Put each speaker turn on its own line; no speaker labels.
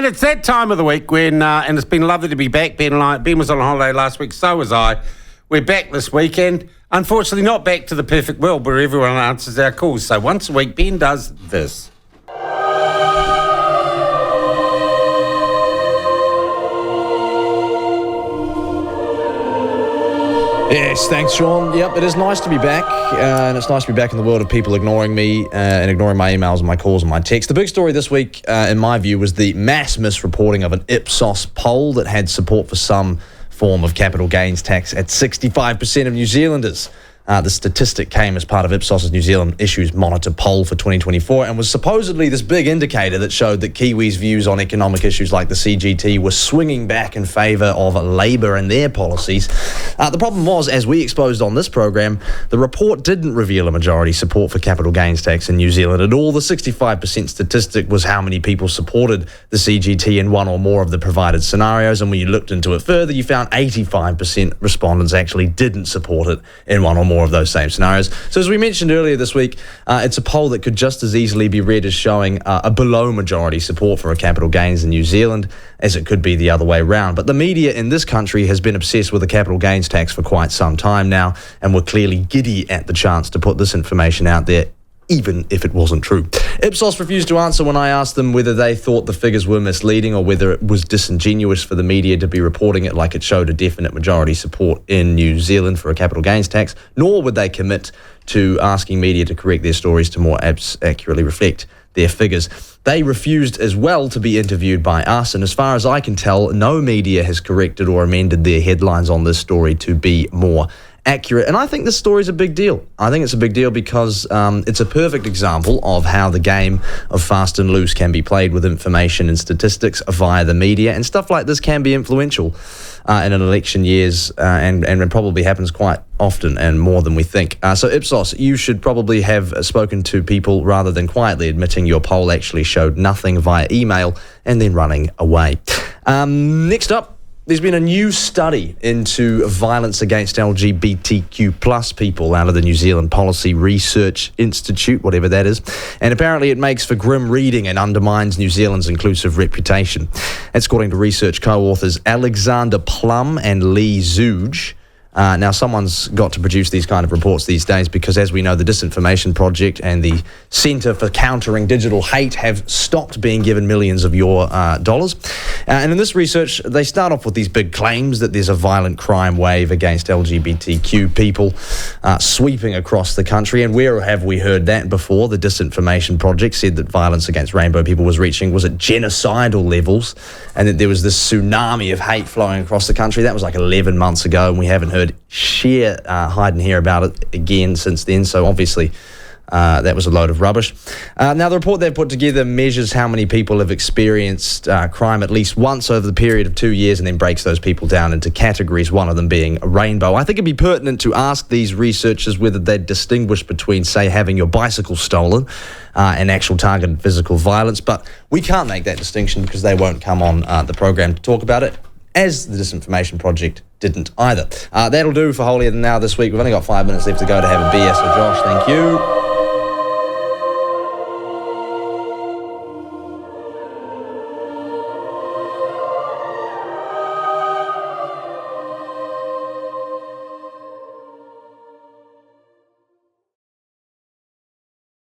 And it's that time of the week when, and it's been lovely to be back. Ben was on holiday last week, so was I. We're back this weekend. Unfortunately, not back to the perfect world where everyone answers our calls. So once a week, Ben does this.
Yes, thanks, Sean. Yep, it is nice to be back, and it's nice to be back in the world of people ignoring me and ignoring my emails and my calls and my texts. The big story this week, in my view, was the mass misreporting of an Ipsos poll that had support for some form of capital gains tax at 65% of New Zealanders. The statistic came as part of Ipsos' New Zealand Issues Monitor poll for 2024 and was supposedly this big indicator that showed that Kiwis' views on economic issues like the CGT were swinging back in favour of Labour and their policies. The problem was, as we exposed on this program, the report didn't reveal a majority support for capital gains tax in New Zealand at all. The 65% statistic was how many people supported the CGT in one or more of the provided scenarios, and when you looked into it further, you found 85% respondents actually didn't support it in one or more of those same scenarios. So as we mentioned earlier this week, it's a poll that could just as easily be read as showing a below majority support for a capital gains in New Zealand as it could be the other way around. But the media in this country has been obsessed with a capital gains tax for quite some time now, and were clearly giddy at the chance to put this information out there, even if it wasn't true. Ipsos refused to answer when I asked them whether they thought the figures were misleading or whether it was disingenuous for the media to be reporting it like it showed a definite majority support in New Zealand for a capital gains tax, nor would they commit to asking media to correct their stories to more accurately reflect their figures. They refused as well to be interviewed by us, and as far as I can tell, no media has corrected or amended their headlines on this story to be more accurate. And I think this story is a big deal. I think it's a big deal because it's a perfect example of how the game of fast and loose can be played with information and statistics via the media, and stuff like this can be influential in an election years and it probably happens quite often and more than we think. So Ipsos, you should probably have spoken to people rather than quietly admitting your poll actually showed nothing via email and then running away. Next up, there's been a new study into violence against LGBTQ plus people out of the New Zealand Policy Research Institute, whatever that is. And apparently it makes for grim reading and undermines New Zealand's inclusive reputation. That's according to research co-authors Alexander Plum and Lee Zooge. Now, someone's got to produce these kind of reports these days because, as we know, the Disinformation Project and the Centre for Countering Digital Hate have stopped being given millions of your dollars. And in this research, they start off with these big claims that there's a violent crime wave against LGBTQ people sweeping across the country. And where have we heard that before? The Disinformation Project said that violence against rainbow people was at genocidal levels, and that there was this tsunami of hate flowing across the country. That was like 11 months ago, and we haven't heard sheer hide and hear about it again since then. So obviously that was a load of rubbish. Now, the report they've put together measures how many people have experienced crime at least once over the period of 2 years and then breaks those people down into categories, one of them being a rainbow. I think it'd be pertinent to ask these researchers whether they'd distinguish between, say, having your bicycle stolen and actual targeted physical violence, but we can't make that distinction because they won't come on the program to talk about it, as the Disinformation Project didn't either. That'll do for Holier Than Thou this week. We've only got 5 minutes left to go to have a BS with Josh. Thank you.